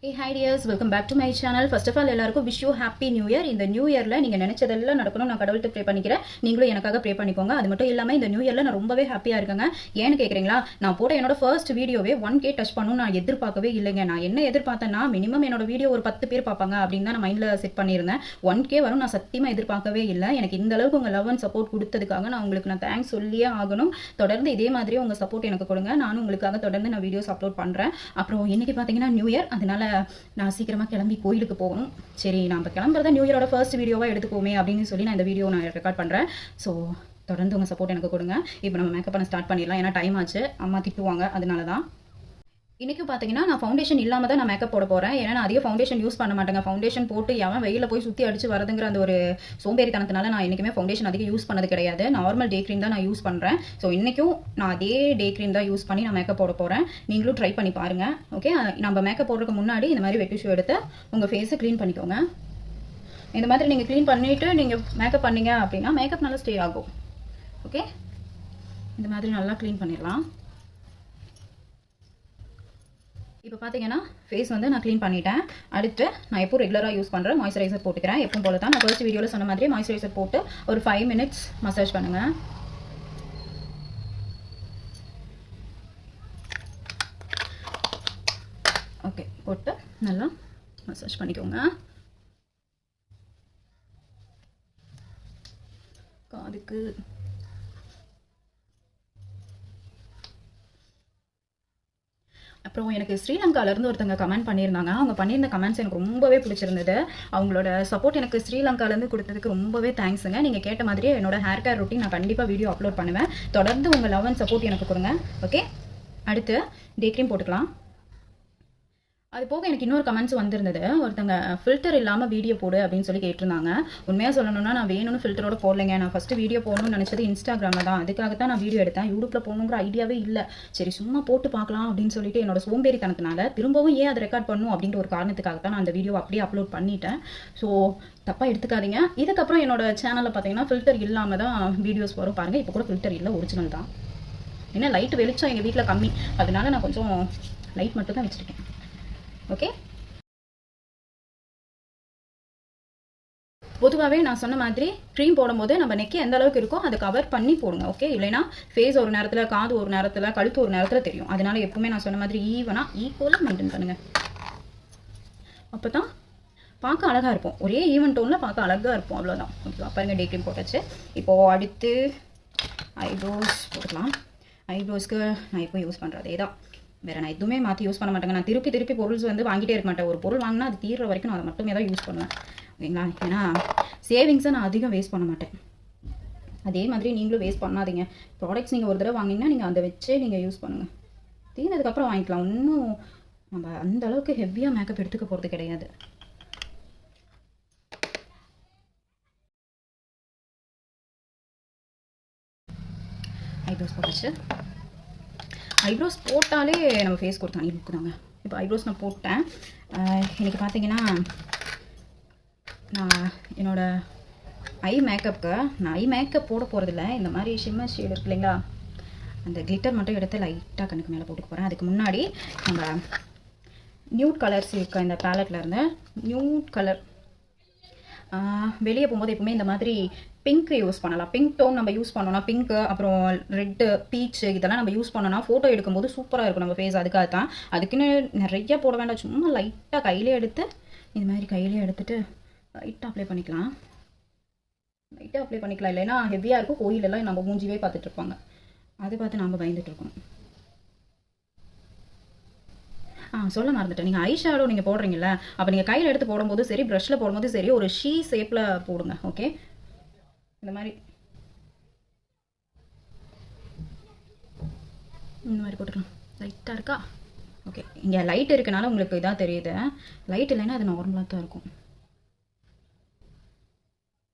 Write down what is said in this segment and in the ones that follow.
Hey hi dears, welcome back to my channel. First of all, எல்லாருக்கும் wish you happy new year. இந்த new இயர்ல நீங்க நினைச்சதெல்லாம் நடக்கணும். நான் கடவுள்கிட்ட ப்ரே பண்ணிக்கிறேன். நீங்களும் எனக்காக ப்ரே பண்ணிக்கோங்க. அது மட்டும் இல்லாம இந்த நியூ இயர்ல நான் ரொம்பவே ஹாப்பியா இருக்கேங்க. ஏன்னு கேக்குறீங்களா? நான் போட்ட என்னோட ஃபர்ஸ்ட் வீடியோவே 1K டச் பண்ணனும் நான் எதிர்பார்க்கவே இல்லைங்க. நான் என்ன எதிர்பார்த்தேன்னா மினிமம் என்னோட வீடியோ ஒரு 10 பேர் பார்ப்பாங்க அப்படின்னு தான் நான் மைண்ட்ல செட் பண்ணியிருந்தேன். 1K வரும் நான் சத்தியமா எதிர்பார்க்கவே இல்லை. எனக்கு இந்த அளவுக்கு உங்க லவ் அண்ட் சப்போர்ட் கொடுத்ததுக்காக நான் உங்களுக்கு தேங்க்ஸ் சொல்லியே ஆகணும். தொடர்ந்து இதே மாதிரி உங்க சப்போர்ட் எனக்கு கொடுங்க. நானும் உங்களுக்காக தொடர்ந்து நான் வீடியோஸ் அப்லோட் பண்றேன். அப்புறம் இன்னைக்கு பாத்தீங்கன்னா நியூ இயர், அதனால நான் சீக்கிரமா கிளம்பி கோயிலுக்கு போகணும். சரி, நம்ம கிளம்புறத நியூ இயரோட ஃபர்ஸ்ட் வீடியோவா எடுத்துக்கோமே அப்படின்னு சொல்லி நான் இந்த வீடியோ நான் ரெக்கார்ட் பண்றேன். ஸோ தொடர்ந்து உங்க சப்போர்ட் எனக்கு கொடுங்க. இப்போ நம்ம மேக்கப் பண்ண ஸ்டார்ட் பண்ணிடலாம். ஏன்னா டைம் ஆச்சு, அம்மா திட்டுவாங்க. அதனால தான் இன்றைக்கும் பார்த்தீங்கன்னா நான் ஃபவுண்டேஷன் இல்லாமல் தான் நான் மேக்கப் போட போகிறேன். ஏன்னா நான் அதிக ஃபவுண்டேஷன் யூஸ் பண்ண மாட்டேங்க. ஃபவுண்டேஷன் போட்டு எவன் வெயில போய் சுற்றி அடிச்சு வரதுங்கிற அந்த ஒரு சோம்பேறித்தனத்தினால நான் என்றைக்குமே ஃபவுண்டேஷன் அதிகம் யூஸ் பண்ணது கிடையாது. நார்மல் டே க்ரீம் தான் நான் யூஸ் பண்ணுறேன். ஸோ இன்றைக்கும் நான் அதே டே க்ரீம் தான் யூஸ் பண்ணி நான் மேக்கப் போட போகிறேன். நீங்களும் ட்ரை பண்ணி பாருங்கள். ஓகே, நம்ம மேக்கப் போடுறதுக்கு முன்னாடி இந்த மாதிரி வெட் டிஷ்யூ எடுத்து உங்கள் ஃபேஸை க்ளீன் பண்ணிக்கோங்க. இந்த மாதிரி நீங்கள் க்ளீன் பண்ணிவிட்டு நீங்கள் மேக்கப் பண்ணீங்க அப்படின்னா மேக்கப் நல்லா ஸ்டே ஆகும். ஓகே, இந்த மாதிரி நல்லா க்ளீன் பண்ணிடலாம். இப்போ பார்த்தீங்கன்னா ஃபேஸ் வந்து நான் க்ளீன் பண்ணிட்டேன். அடுத்து நான் எப்போ ரெகுலராக யூஸ் பண்ணுறேன் மாய்ஸ்சரைசர் போட்டுக்கிறேன். எப்பவும் போல தான் நான் ஃபர்ஸ்ட் வீடியோவில் சொன்ன மாதிரி மாய்ஸ்சரைசர் போட்டு ஒரு 5 மினிட்ஸ் மசாஜ் பண்ணுங்கள். ஓகே, போட்டு நல்லா மசாஜ் பண்ணிக்கோங்க. காதுக்கு அப்புறம் எனக்கு ஸ்ரீலங்காவிலேருந்து ஒருத்தங்க கமெண்ட் பண்ணியிருந்தாங்க. அவங்க பண்ணியிருந்த கமெண்ட்ஸ் எனக்கு ரொம்பவே பிடிச்சிருந்தது. அவங்களோட சப்போர்ட் எனக்கு ஸ்ரீலங்காவிலேருந்து கொடுத்ததுக்கு ரொம்பவே தேங்க்ஸுங்க. நீங்கள் கேட்ட மாதிரியே என்னோட ஹேர் கேர் ரொட்டீன் நான் கண்டிப்பாக வீடியோ அப்லோட் பண்ணுவேன். தொடர்ந்து உங்கள் லவ் அண்ட் சப்போர்ட் எனக்கு கொடுங்க. ஓகே, அடுத்து டே க்ரீம் போட்டுக்கலாம். அது போக எனக்கு இன்னொரு கமெண்ட்ஸ் வந்திருந்தது. ஒருத்தங்க ஃபில்டர் இல்லாமல் வீடியோ போடு அப்படின்னு சொல்லி கேட்டிருந்தாங்க. உண்மையாக சொல்லணும்னா நான் வேணும்னு ஃபில்டரோட போடலைங்க. நான் ஃபஸ்ட்டு வீடியோ போடணும்னு நினச்சது இன்ஸ்டாகிராமில் தான். அதுக்காக தான் நான் வீடியோ எடுத்தேன். யூடியூப்பில் போகணுங்கிற ஐடியாவே இல்லை. சரி சும்மா போட்டு பார்க்கலாம் அப்படின்னு சொல்லிட்டு என்னோட சோம்பேறித்தனத்தினால திரும்பவும் ஏன் அதை ரெக்கார்ட் பண்ணணும் அப்படின்ற ஒரு காரணத்துக்காக தான் நான் அந்த வீடியோ அப்படியே அப்லோட் பண்ணிட்டேன். ஸோ தப்பாக எடுத்துக்காதீங்க. இதுக்கப்புறம் என்னோட சேனலில் பார்த்தீங்கன்னா ஃபில்டர் இல்லாமல் தான் வீடியோஸ் வரும். பாருங்கள், இப்போ கூட ஃபில்டர் இல்லை, ஒரிஜினல் தான். ஏன்னா லைட் வெளிச்சம் எங்கள் வீட்டில் கம்மி, அதனால நான் கொஞ்சம் லைட் மட்டும் தான் வச்சுருக்கேன். ஓகே, பொதுவாகவே நான் சொன்ன மாதிரி க்ரீம் போடும்போது நம்ம நெக்கி எந்த அளவுக்கு இருக்கோ அதை கவர் பண்ணி போடுங்க. ஓகே, இல்லைனா ஃபேஸ் ஒரு நேரத்தில், காது ஒரு நேரத்தில், கழுத்து ஒரு நேரத்தில் தெரியும். அதனால எப்பவுமே நான் சொன்ன மாதிரி ஈக்குவலாக மெயின்டைன் பண்ணுங்க. அப்போ தான் பார்க்க அழகாக இருப்போம். ஒரே ஈவன் டோனில் பார்க்க அழகாக இருப்போம். அவ்வளோதான். ஓகேவா? பாருங்க, டே க்ரீம் போட்டாச்சு. இப்போது அடுத்து ஐப்ரோஸ் போட்டுக்கலாம். ஐப்ரோஸ்க்கு நான் இப்போ யூஸ் பண்ணுறதே தான். வேறு நான் எதுவுமே மாற்றி யூஸ் பண்ண மாட்டேங்க. நான் திருப்பி பொருள்ஸ் வந்து வாங்கிட்டே இருக்க மாட்டேன். ஒரு பொருள் வாங்கினா அது தீர்ற வரைக்கும் நான் அதை மட்டுமே தான் யூஸ் பண்ணுவேன். ஓகேங்களா? ஏன்னா சேவிங்ஸை நான் அதிகம் வேஸ்ட் பண்ண மாட்டேன். அதே மாதிரி நீங்களும் வேஸ்ட் பண்ணாதீங்க. ப்ராடக்ட்ஸ் நீங்கள் ஒரு தடவை வாங்கினீங்கன்னா நீங்கள் அதை வச்சே நீங்கள் யூஸ் பண்ணுங்கள். தீர்ந்ததுக்கப்புறம் வாங்கிக்கலாம். இன்னும் நம்ம அந்த அளவுக்கு ஹெவியாக மேக்கப் எடுத்துக்க போகிறது கிடையாது. ஐப்ரோஸ் போட்டுச்சு. ஐப்ரோஸ் போட்டாலே நம்ம ஃபேஸ் கொடுத்தா நீ லுக்கு தாங்க. இப்போ ஐப்ரோஸ் நான் போட்டேன். இன்றைக்கி பார்த்தீங்கன்னா நான் என்னோடய ஐ மேக்கப் போட போகிறதில்ல. இந்த மாதிரி ஷிம்மர் ஷேட் இருக்கு இல்லைங்களா, அந்த கிளிட்டர் மட்டும் எடுத்து லைட்டாக கண்ணுக்கு மேலே போட்டுக்க போகிறேன். அதுக்கு முன்னாடி நம்ம நியூட் கலர்ஸ் இருக்க இந்த பேலட்டில் இருந்து நியூட் கலர் வெளியே போகும்போது எப்பவுமே இந்த மாதிரி பிங்க் யூஸ் பண்ணலாம். பிங்க் டோன் நம்ம யூஸ் பண்ணோம்னா, பிங்க்கு அப்புறம் ரெட்டு, பீச்சு இதெல்லாம் நம்ம யூஸ் பண்ணோம்னா ஃபோட்டோ எடுக்கும்போது சூப்பராக இருக்கும் நம்ம ஃபேஸ். அதுக்காக தான். அதுக்குன்னு நிறைய போட வேண்டாம். சும்மா லைட்டாக கையிலே எடுத்து இந்த மாதிரி கையிலே எடுத்துட்டு லைட்டாக அப்ளை பண்ணிக்கலாம். இல்லைன்னா ஹெவியாக இருக்கும். கோயிலெல்லாம் நம்ம மூஞ்சிவே பார்த்துட்ருப்பாங்க. அதை பார்த்து நம்ம பயந்துட்டு இருக்கோம். சொல்ல மறந்துட்டேன். நீங்கள் ஐ ஷேடோ நீங்கள் போடுறீங்கல்ல, அப்போ நீங்கள் கையில் எடுத்து போடும்போது சரி, ப்ரஷில் போடும்போது சரி, ஒரு ஷீ ஷேப்பில் போடுங்க. ஓகே, இந்த மாதிரி போட்டுக்கலாம். லைட்டாக இருக்கா? ஓகே, இங்கே லைட் இருக்கனால உங்களுக்கு இதாக தெரியுது. லைட் இல்லைன்னா அது நார்மலாக தான் இருக்கும்.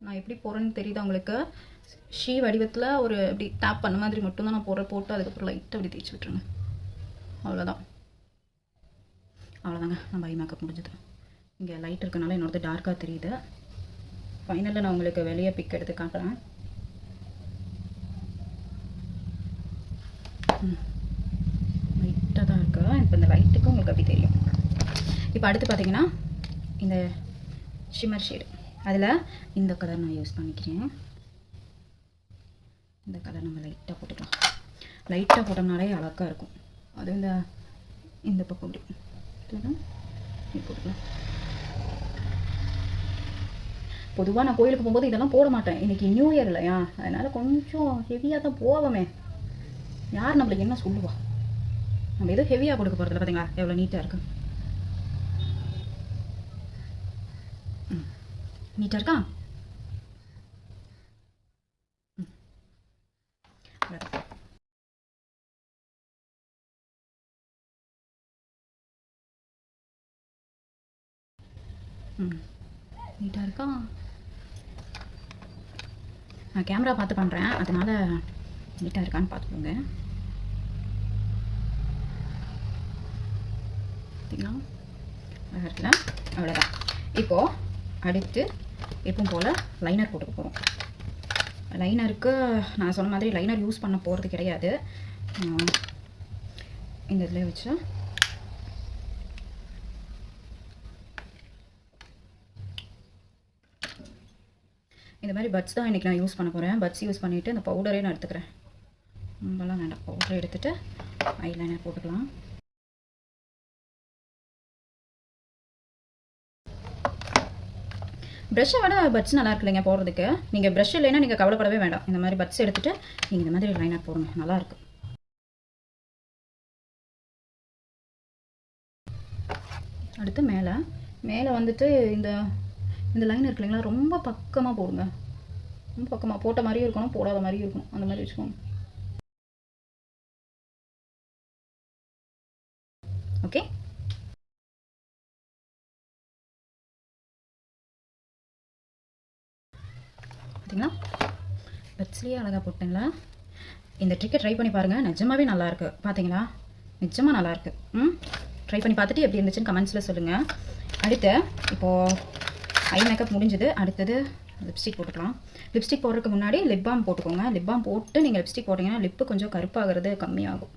நான் எப்படி போடுறேன்னு தெரியுதா உங்களுக்கு? ஷீ வடிவத்தில் ஒரு இப்படி டேப் பண்ண மாதிரி மட்டும்தான் நான் போட்டு அதுக்கப்புறம் லைட்டாக அப்படி தேய்ச்சி விட்டுருங்க. அவ்வளோதாங்க, நம்ம ஐ மேக்கப் முடிஞ்சது. இங்கே லைட் இருக்கனால என்னோடது டார்க்காக தெரியுது. ஃபைனலில் நான் உங்களுக்கு வெளியே பிக் எடுத்து காட்டுறேன். லைட்டாக தான் இருக்கு. இப்போ இந்த லைட்டுக்கு உங்களுக்கு அப்படி தெரியும். இப்போ அடுத்து பார்த்தீங்கன்னா இந்த ஷிம்மர் ஷேடு, அதில் இந்த கலர் நான் யூஸ் பண்ணிக்கிறேன். இந்த கலர் நம்ம லைட்டாக போட்டுக்கலாம். லைட்டாக போட்டோம்னாலே அழகாக இருக்கும். அது இந்த பக்கம் இப்படி போட்டுக்கலாம். பொதுவாக நான் கோயிலுக்கு போகும்போது இதெல்லாம் போட மாட்டேன். இன்றைக்கி நியூ இயர் இல்லையா, அதனால் கொஞ்சம் ஹெவியாக தான் போவோமே. யார் நம்மளுக்கு என்ன சொல்லுவா? நம்ம எதுவும் ஹெவியாக கொடுக்க போகிறதில்ல. பார்த்தீங்களா எவ்வளோ நீட்டாக இருக்கு. நீட்டாக இருக்கா? நீட்டாக இருக்கா? நான் கேமரா பார்த்து பண்ணுறேன், அதனால் நீட்டாக இருக்கான்னு பார்த்துக்கோங்க. பார்த்தீங்களா அழகாக இருக்குல்ல? அவ்வளோதான். இப்போது அடுத்து எப்பவும் போல் லைனர் போட்டுக்க போகிறோம். லைனருக்கு நான் சொன்ன மாதிரி லைனர் யூஸ் பண்ண போகிறது கிடையாது. இந்த இதில் வச்சு இந்த மாதிரி பட்ஸ் தான் இன்றைக்கி நான் யூஸ் பண்ண போகிறேன். பட்ஸ் யூஸ் பண்ணிவிட்டு இந்த பவுடரே நான் எடுத்துக்கிறேன். ரொம்பலாம் வேண்டாம், பவுடரை எடுத்துகிட்டு ஐலைனர் போட்டுக்கலாம். ப்ரஷ்ஷை விட பட்ஸ் நல்லா இருக்கு இல்லைங்க போடுறதுக்கு. நீங்கள் ப்ரஷ் இல்லைன்னா நீங்கள் கவலைப்படவே வேண்டாம். இந்த மாதிரி பட்ஸ் எடுத்துகிட்டு நீங்கள் இந்த மாதிரி லைனர் போடுங்க, நல்லாயிருக்கு. அடுத்து மேலே வந்துட்டு இந்த லைன் இருக்கு இல்லைங்களா, ரொம்ப பக்கமாக போடுங்க. ரொம்ப பக்கமாக போட்ட மாதிரியும் இருக்கணும், போடாத மாதிரியும் இருக்கணும். அந்த மாதிரி வச்சுக்கோங்க. ஓகே, பார்த்தீங்களா பட்ஸ்லேயே அழகாக போட்டுங்களா. இந்த ட்ரிக்கை ட்ரை பண்ணி பாருங்கள், நிஜமாவே நல்லாயிருக்கு. பார்த்தீங்களா, நிஜமாக நல்லாயிருக்கு. ட்ரை பண்ணி பார்த்துட்டு எப்படி இருந்துச்சுன்னு கமெண்ட்ஸில் சொல்லுங்கள். அடுத்து இப்போது ஐ மேக்கப் முடிஞ்சது. அடுத்தது லிப்ஸ்டிக் போட்டுக்கலாம். லிப்ஸ்டிக் போடுறதுக்கு முன்னாடி லிப் பாம் போட்டுக்கோங்க. லிப் பாம் போட்டு நீங்கள் லிப்ஸ்டிக் போட்டிங்கன்னா லிப்பு கொஞ்சம் கருப்பாகிறது கம்மியாகும்.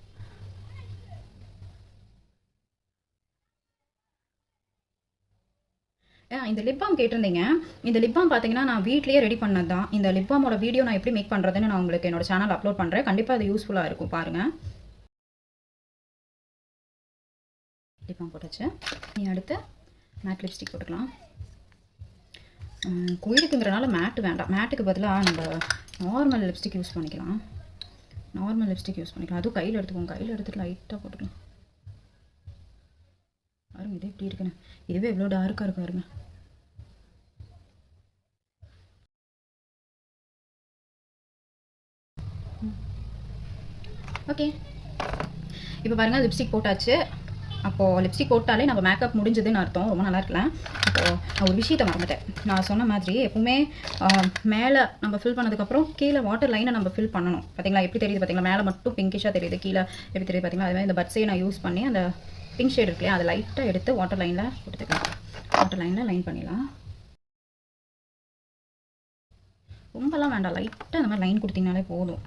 இந்த லிப் பாம் கேட்டிருந்தீங்க. இந்த லிப் பாம் பார்த்தீங்கன்னா நான் வீட்லேயே ரெடி பண்ணது தான். இந்த லிப் பாமோட வீடியோ நான் எப்படி மேக் பண்ணுறதுன்னு நான் உங்களுக்கு என்னோட சேனல் அப்லோட் பண்ணுறேன். கண்டிப்பாக அது யூஸ்ஃபுல்லாக இருக்கும், பாருங்கள். லிப் பாம் போட்டாச்சு. நீ அடுத்து மேட் லிப்ஸ்டிக் போட்டுக்கலாம். கோயிலுக்குங்கிறனால மேட்டு வேண்டாம். மேட்டுக்கு பதிலாக நம்ம நார்மல் லிப்ஸ்டிக் யூஸ் பண்ணிக்கலாம். அதுவும் கையில் எடுத்துக்கோங்க. கையில் எடுத்துகிட்டு லைட்டாக போட்டுக்கலாம். பாருங்க இது எப்படி இருக்குன்னு. இதுவே எவ்வளோ டார்க்காக இருக்கு பாருங்க. ஓகே, இப்போ பாருங்கள் லிப்ஸ்டிக் போட்டாச்சு. அப்போது லிப்ஸ்டிக் போட்டாலே நம்ம மேக்கப் முடிஞ்சதுன்னு அர்த்தம். ரொம்ப நல்லா இருக்கலாம். அப்போது நான் ஒரு விஷயத்தை மறந்துட்டேன். நான் சொன்ன மாதிரி எப்பவுமே மேலே நம்ம ஃபில் பண்ணதுக்கப்புறம் கீழே வாட்டர் லைனை நம்ம ஃபில் பண்ணணும். பார்த்தீங்களா எப்படி தெரியுது? பார்த்தீங்களா மேலே மட்டும் பிங்கிஷாக தெரியுது, கீழே எப்படி தெரியுது? பார்த்தீங்களா அதுமாதிரி இந்த பட்ஸே நான் யூஸ் பண்ணி அந்த பிங்க் ஷேட் இருக்கு இல்லையா, அதை லைட்டாக எடுத்து வாட்டர் லைனில் கொடுத்துக்கலாம். வாட்டர் லைனில் லைன் பண்ணிடலாம். ரொம்பலாம் வேண்டாம், லைட்டாக இந்த மாதிரி லைன் கொடுத்தீங்கனாலே போதும்.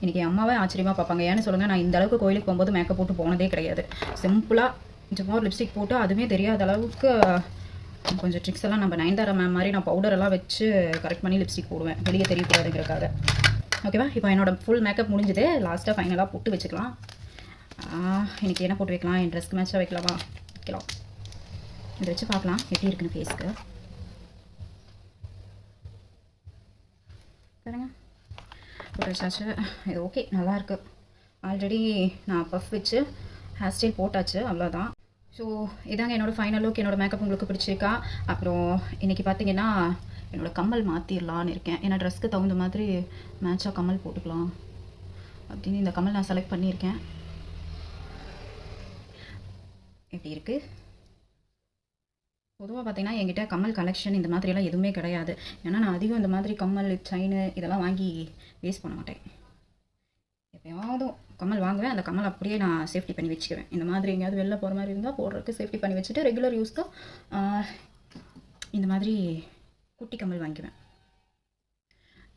இன்றைக்கி அம்மாவே ஆச்சரியமாக பார்ப்பாங்க. ஏன்னு சொல்லுங்கள், நான் இந்த அளவுக்கு கோயிலுக்கு போகும்போது மேக்கப் போட்டு போனதே கிடையாது. சிம்பிளாக சும்மா லிப்ஸ்டிக் போட்டு அதுவுமே தெரியாத அளவுக்கு கொஞ்சம் ட்ரிக்ஸ் எல்லாம் நம்ம நயன்தாரா மேம் மாதிரி நான் பவுடரெல்லாம் வச்சு கரெக்ட் பண்ணி லிப்ஸ்டிக் போடுவேன், வெளியே தெரியக்கூடாதுங்கிறக்காக. ஓகேவா, இப்போ என்னோட ஃபுல் மேக்கப் முடிஞ்சது. லாஸ்ட்டாக ஃபைனலாக போட்டு வச்சுக்கலாம். இன்றைக்கி என்ன போட்டு வைக்கலாம்? என் ட்ரெஸ்க்கு மேட்சாக வைக்கலாமா? வைக்கலாம். இதை வச்சு பார்க்கலாம் எப்படி இருக்குன்னு ஃபேஸ்க்கு. பாருங்க போட்டு வச்சாச்சு. இது ஓகே, நல்லாயிருக்கு. ஆல்ரெடி நான் பஃப் வச்சு ஹேர் ஸ்டைல் போட்டாச்சு, அவ்வளோதான். ஸோ இதாங்க என்னோடய ஃபைனல் லுக். என்னோடய மேக்கப் உங்களுக்கு பிடிச்சிருக்கா? அப்புறம் இன்றைக்கி பார்த்தீங்கன்னா என்னோடய கம்மல் மாற்றிடலான்னு இருக்கேன். ஏன்னா ட்ரெஸ்க்கு தகுந்த மாதிரி மேட்சாக கம்மல் போட்டுக்கலாம் அப்படின்னு இந்த கம்மல் நான் செலக்ட் பண்ணியிருக்கேன். எப்படி இருக்குது? பொதுவாக பார்த்தீங்கன்னா என்கிட்ட கம்மல் கலெக்ஷன் இந்த மாதிரியெல்லாம் எதுவுமே கிடையாது. ஏன்னா நான் அதிகம் இந்த மாதிரி கம்மல் செயின் இதெல்லாம் வாங்கி வேஸ்ட் பண்ண மாட்டேன். எப்போயாவது கம்மல் வாங்குவேன், அந்த கம்மல் அப்படியே நான் சேஃப்டி பண்ணி வச்சுக்குவேன். இந்த மாதிரி எங்கேயாவது வெளில போகிற மாதிரி இருந்தால் போடுறதுக்கு சேஃப்டி பண்ணி வச்சுட்டு ரெகுலர் யூஸ்க்கு இந்த மாதிரி குட்டி கம்மல் வாங்கிக்குவேன்.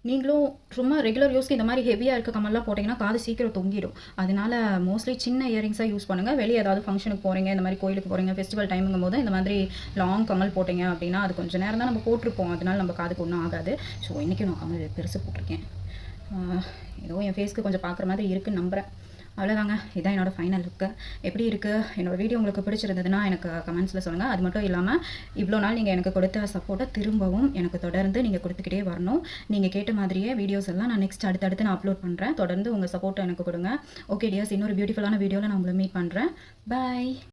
நீங்களும் சும்மா ரெகுலர் யூஸ்க்கு இந்த மாதிரி ஹெவியாக இருக்க கம்மல்லாம் போட்டிங்கன்னா காது சீக்கிரம் தொங்கிடும். அதனால மோஸ்ட்லி சின்ன இயரிங்ஸாக யூஸ் பண்ணுங்கள். வெளியே ஏதாவது ஃபங்க்ஷனுக்கு போகிறீங்க, இந்த மாதிரி கோயிலுக்கு போகிறீங்க, ஃபெஸ்டிவல் டைமுங்கும் போது இந்த மாதிரி லாங் கம்மல் போட்டிங்க அப்படின்னா அது கொஞ்சம் நேரம் தான் நம்ம போட்டிருப்போம், அதனால நம்ம காதுக்கு ஒன்றும் ஆகாது. ஸோ இன்றைக்கி நான் கம்மல் பெருசு போட்டிருக்கேன். ஏதோ என் ஃபேஸ்க்கு கொஞ்சம் பார்க்குற மாதிரி இருக்குன்னு நம்புகிறேன். அவ்வளோதாங்க, இதான் என்னோடய ஃபைனல் லுக்கு. எப்படி இருக்குது என்னோடய வீடியோ உங்களுக்கு பிடிச்சிருந்ததுன்னா எனக்கு கமெண்ட்ஸில் சொல்லுங்கள். அது மட்டும் இல்லாமல் இவ்வளோ நாள் நீங்கள் எனக்கு கொடுத்த சப்போர்ட்டை திரும்பவும் எனக்கு தொடர்ந்து நீங்கள் கொடுத்துக்கிட்டே வரணும். நீங்கள் கேட்ட மாதிரியே வீடியோஸ் எல்லாம் நான் நெக்ஸ்ட் அடுத்தடுத்து நான் அப்லோட் பண்ணுறேன். தொடர்ந்து உங்கள் சப்போர்ட்டை எனக்கு கொடுங்க. ஓகே டியர்ஸ், இன்னொரு பியூட்டிஃபுல்லான வீடியோவில் நான் உங்களை மீட் பண்ணுறேன். பாய்.